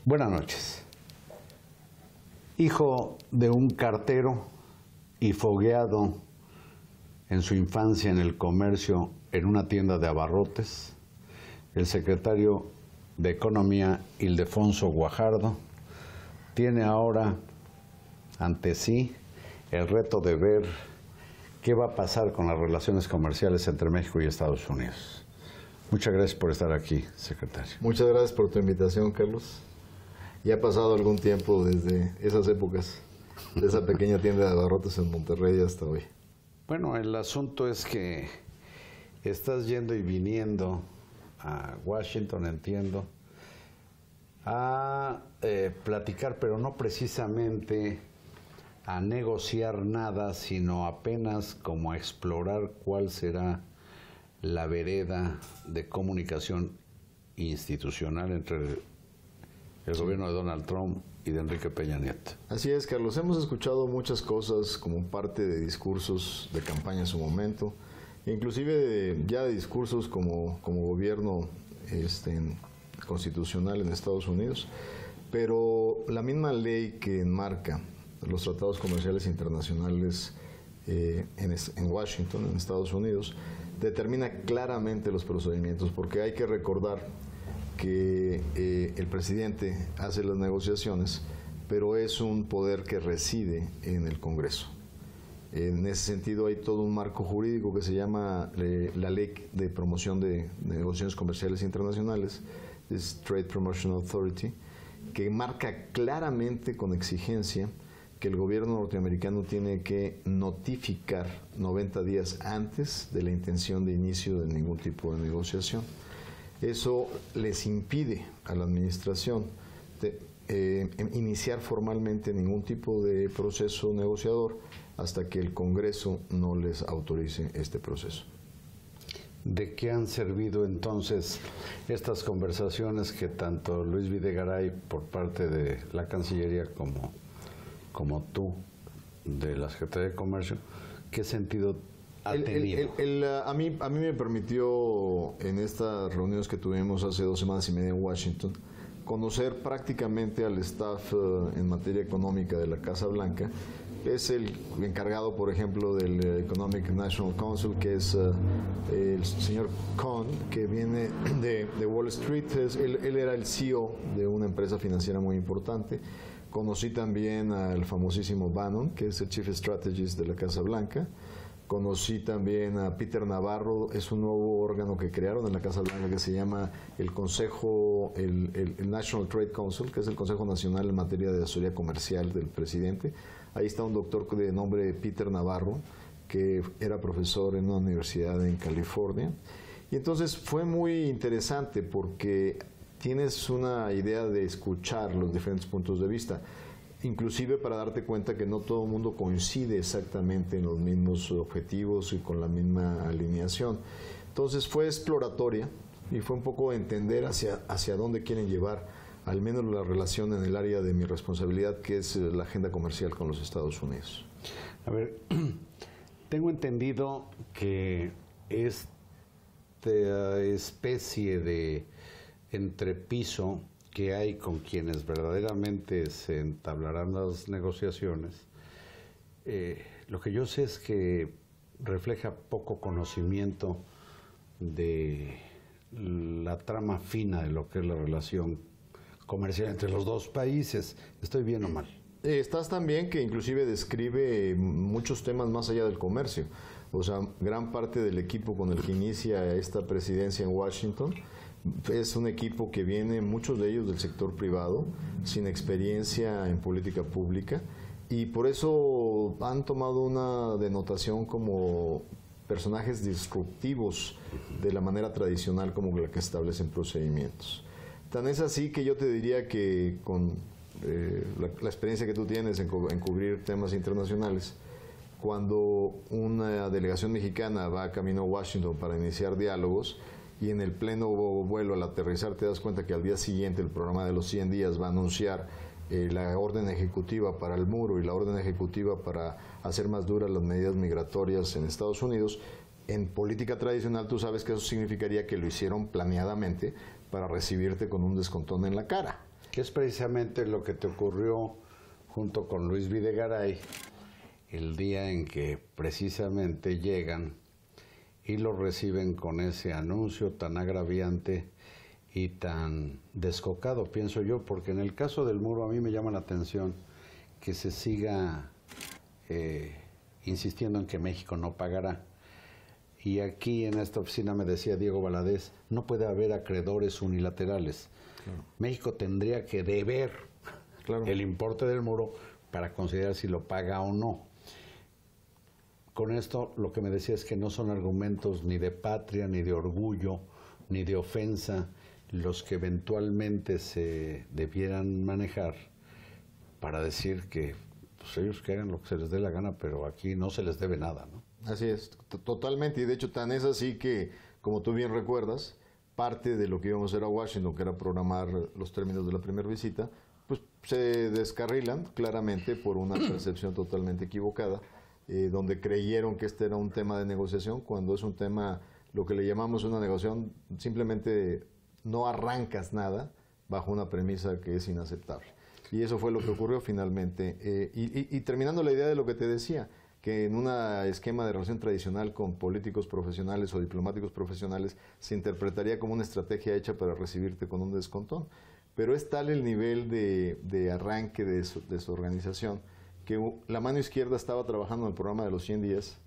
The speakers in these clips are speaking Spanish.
Buenas noches. Hijo de un cartero y fogueado en su infancia en el comercio en una tienda de abarrotes, el secretario de Economía, Ildefonso Guajardo, tiene ahora ante sí el reto de ver qué va a pasar con las relaciones comerciales entre México y Estados Unidos. Muchas gracias por estar aquí, secretario. Muchas gracias por tu invitación, Carlos. Ya ha pasado algún tiempo desde esas épocas, de esa pequeña tienda de abarrotes en Monterrey hasta hoy. Bueno, el asunto es que estás yendo y viniendo a Washington, entiendo, a platicar, pero no precisamente a negociar nada, sino apenas como a explorar cuál será la vereda de comunicación institucional entre el gobierno de Donald Trump y de Enrique Peña Nieto. Así es, Carlos. Hemos escuchado muchas cosas como parte de discursos de campaña en su momento, inclusive ya de discursos como gobierno constitucional en Estados Unidos, pero la misma ley que enmarca los tratados comerciales internacionales en Washington, en Estados Unidos, determina claramente los procedimientos, porque hay que recordar que el presidente hace las negociaciones, pero es un poder que reside en el Congreso. En ese sentido hay todo un marco jurídico que se llama la Ley de Promoción de Negociaciones Comerciales Internacionales, es Trade Promotion Authority, que marca claramente con exigencia que el gobierno norteamericano tiene que notificar 90 días antes de la intención de inicio de ningún tipo de negociación. Eso les impide a la administración iniciar formalmente ningún tipo de proceso negociador hasta que el Congreso no les autorice este proceso. ¿De qué han servido entonces estas conversaciones que tanto Luis Videgaray por parte de la Cancillería como tú de la Secretaría de Comercio, qué sentido ha tenido? A mí me permitió en estas reuniones que tuvimos hace 2 semanas y media en Washington conocer prácticamente al staff en materia económica de la Casa Blanca. Es el encargado, por ejemplo, del Economic National Council, que es el señor Cohn, que viene de Wall Street. Él era el CEO de una empresa financiera muy importante. Conocí también al famosísimo Bannon, que es el Chief Strategist de la Casa Blanca. Conocí también a Peter Navarro, es un nuevo órgano que crearon en la Casa Blanca que se llama el Consejo, el National Trade Council, que es el Consejo Nacional en materia de asesoría comercial del presidente. Ahí está un doctor de nombre Peter Navarro, que era profesor en una universidad en California. Y entonces fue muy interesante porque tienes una idea de escuchar los diferentes puntos de vista, inclusive para darte cuenta que no todo el mundo coincide exactamente en los mismos objetivos y con la misma alineación. Entonces fue exploratoria y fue un poco entender hacia dónde quieren llevar al menos la relación en el área de mi responsabilidad, que es la agenda comercial con los Estados Unidos. A ver, tengo entendido que esta especie de entrepiso que hay con quienes verdaderamente se entablarán las negociaciones, lo que yo sé es que refleja poco conocimiento de la trama fina de lo que es la relación comercial entre los dos países. ¿Estoy bien o mal? Estás también que inclusive describe muchos temas más allá del comercio. O sea, gran parte del equipo con el que inicia esta presidencia en Washington es un equipo que viene, muchos de ellos del sector privado, sin experiencia en política pública, y por eso han tomado una denotación como personajes disruptivos de la manera tradicional como la que establecen procedimientos. Tan es así que yo te diría que con la experiencia que tú tienes en cubrir temas internacionales, cuando una delegación mexicana va camino a Washington para iniciar diálogos, y en el pleno vuelo al aterrizar te das cuenta que al día siguiente el programa de los 100 días va a anunciar la orden ejecutiva para el muro y la orden ejecutiva para hacer más duras las medidas migratorias en Estados Unidos. En política tradicional tú sabes que eso significaría que lo hicieron planeadamente para recibirte con un descontón en la cara. Que es precisamente lo que te ocurrió junto con Luis Videgaray el día en que precisamente llegan y lo reciben con ese anuncio tan agraviante y tan descocado, pienso yo, porque en el caso del muro a mí me llama la atención que se siga insistiendo en que México no pagará. Y aquí en esta oficina me decía Diego Valadez, no puede haber acreedores unilaterales. Claro. México tendría que deber el importe del muro para considerar si lo paga o no. Con esto lo que me decía es que no son argumentos ni de patria, ni de orgullo, ni de ofensa los que eventualmente se debieran manejar para decir que pues, ellos que hagan lo que se les dé la gana, pero aquí no se les debe nada, ¿no? Así es, totalmente, y de hecho tan es así que, como tú bien recuerdas, parte de lo que íbamos a hacer a Washington, que era programar los términos de la primera visita, pues se descarrilan claramente por una percepción totalmente equivocada, donde creyeron que este era un tema de negociación, cuando es un tema, lo que le llamamos una negociación, simplemente no arrancas nada bajo una premisa que es inaceptable. Y eso fue lo que ocurrió finalmente. Y terminando la idea de lo que te decía, que en un esquema de relación tradicional con políticos profesionales o diplomáticos profesionales se interpretaría como una estrategia hecha para recibirte con un descontón. Pero es tal el nivel de arranque de su organización que la mano izquierda estaba trabajando en el programa de los 100 días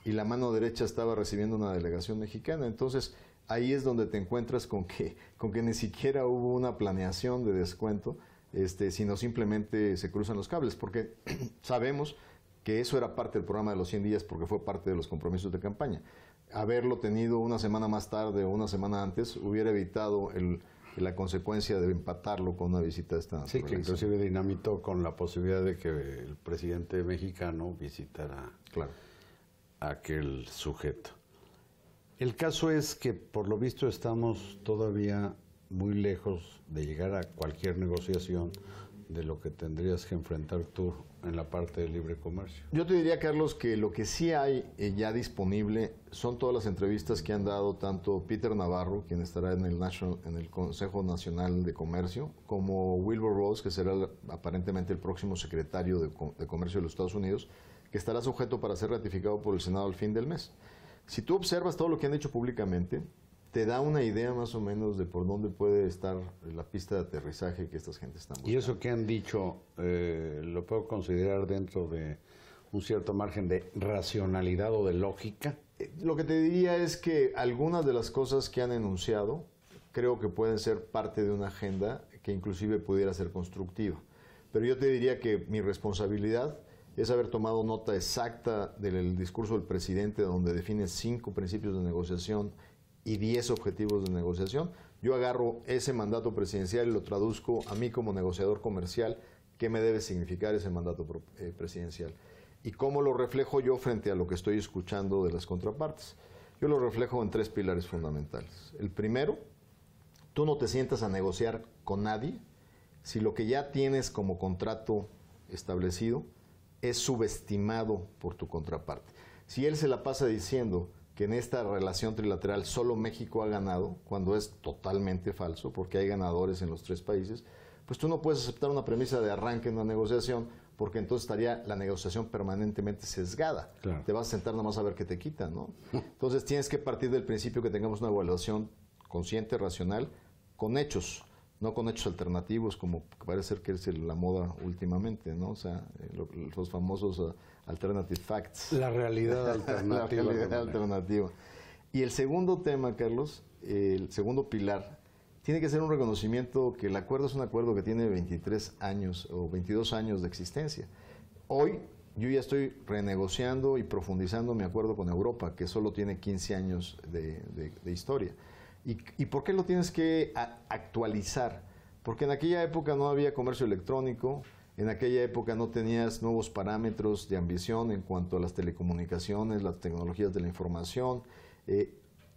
y la mano derecha estaba recibiendo una delegación mexicana. Entonces ahí es donde te encuentras con que ni siquiera hubo una planeación de descuento, sino simplemente se cruzan los cables, porque sabemos que eso era parte del programa de los 100 días porque fue parte de los compromisos de campaña. Haberlo tenido una semana más tarde o una semana antes hubiera evitado la consecuencia de empatarlo con una visita de esta naturaleza. Sí, que inclusive dinamitó con la posibilidad de que el presidente mexicano visitara a aquel sujeto. El caso es que por lo visto estamos todavía muy lejos de llegar a cualquier negociación de lo que tendrías que enfrentar tú en la parte de libre comercio. Yo te diría, Carlos, que lo que sí hay ya disponible son todas las entrevistas que han dado tanto Peter Navarro, quien estará en el Consejo Nacional de Comercio, como Wilbur Ross, que será aparentemente el próximo secretario de Comercio de los Estados Unidos, que estará sujeto para ser ratificado por el Senado al fin del mes. Si tú observas todo lo que han dicho públicamente, te da una idea más o menos de por dónde puede estar la pista de aterrizaje que estas gentes están buscando. Y eso que han dicho, ¿lo puedo considerar dentro de un cierto margen de racionalidad o de lógica? Lo que te diría es que algunas de las cosas que han enunciado creo que pueden ser parte de una agenda que inclusive pudiera ser constructiva. Pero yo te diría que mi responsabilidad es haber tomado nota exacta del discurso del presidente, donde define 5 principios de negociación y 10 objetivos de negociación. Yo agarro ese mandato presidencial y lo traduzco a mí como negociador comercial, qué me debe significar ese mandato presidencial y cómo lo reflejo yo frente a lo que estoy escuchando de las contrapartes. Yo lo reflejo en 3 pilares fundamentales. El primero, tú no te sientas a negociar con nadie si lo que ya tienes como contrato establecido es subestimado por tu contraparte. Si él se la pasa diciendo que en esta relación trilateral solo México ha ganado, cuando es totalmente falso, porque hay ganadores en los 3 países, pues tú no puedes aceptar una premisa de arranque en una negociación, porque entonces estaría la negociación permanentemente sesgada. Claro. Te vas a sentar nada más a ver qué te quitan, ¿no? Entonces tienes que partir del principio que tengamos una evaluación consciente, racional, con hechos, no con hechos alternativos, como parece ser que es la moda últimamente, ¿no? O sea, los famosos alternative facts. La realidad alternativa. La realidad alternativa. Y el segundo tema, Carlos, el segundo pilar, tiene que ser un reconocimiento que el acuerdo es un acuerdo que tiene 23 años o 22 años de existencia. Hoy yo ya estoy renegociando y profundizando mi acuerdo con Europa, que solo tiene 15 años de historia. ¿Y por qué lo tienes que actualizar? Porque en aquella época no había comercio electrónico, en aquella época no tenías nuevos parámetros de ambición en cuanto a las telecomunicaciones, las tecnologías de la información.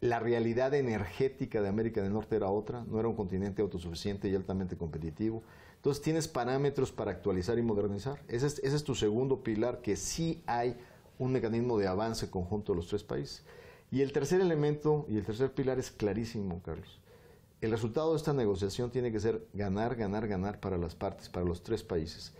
La realidad energética de América del Norte era otra, no era un continente autosuficiente y altamente competitivo. Entonces tienes parámetros para actualizar y modernizar. Ese es tu segundo pilar, que sí hay un mecanismo de avance conjunto de los 3 países. Y el tercer elemento y el tercer pilar es clarísimo, Carlos. el resultado de esta negociación tiene que ser ganar, ganar, ganar para las partes, para los tres países.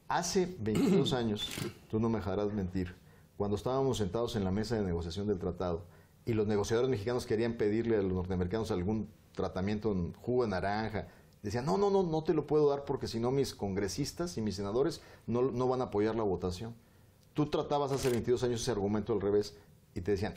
Hace 22 años, tú no me dejarás mentir, cuando estábamos sentados en la mesa de negociación del tratado y los negociadores mexicanos querían pedirle a los norteamericanos algún tratamiento en jugo de naranja, decían, no te lo puedo dar porque si no mis congresistas y mis senadores no van a apoyar la votación. Tú tratabas hace 22 años ese argumento al revés y te decían,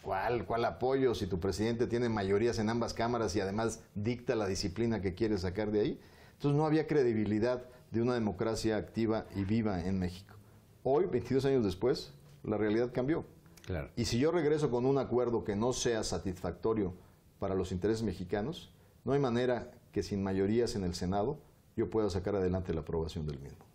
¿cuál apoyo si tu presidente tiene mayorías en ambas cámaras y además dicta la disciplina que quiere sacar de ahí? Entonces no había credibilidad de una democracia activa y viva en México. Hoy, 22 años después, la realidad cambió. Claro. Y si yo regreso con un acuerdo que no sea satisfactorio para los intereses mexicanos, no hay manera que sin mayorías en el Senado yo pueda sacar adelante la aprobación del mismo.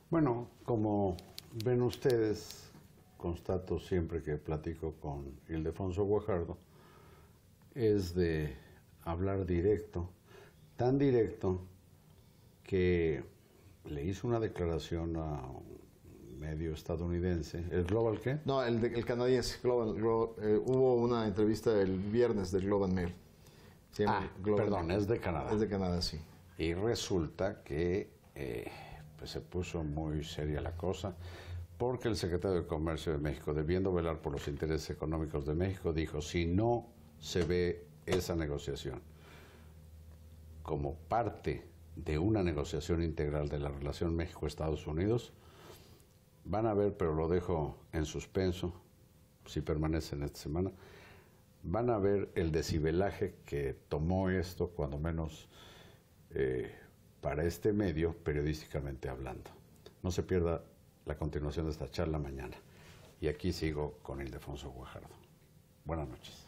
Bueno, como ven ustedes, constato siempre que platico con Ildefonso Guajardo, es de hablar directo, tan directo que le hizo una declaración a un medio estadounidense, ¿el Global qué? No, el canadiense, hubo una entrevista el viernes del Global Mail. Perdón, es de Canadá. Es de Canadá, sí. Y resulta que pues se puso muy seria la cosa, porque el secretario de Comercio de México, debiendo velar por los intereses económicos de México, dijo, si no se ve esa negociación como parte de una negociación integral de la relación México-Estados Unidos, van a ver, pero lo dejo en suspenso, si permanecen esta semana, van a ver el decibelaje que tomó esto, cuando menos para este medio, periodísticamente hablando. No se pierda la continuación de esta charla mañana. Y aquí sigo con Ildefonso Guajardo. Buenas noches.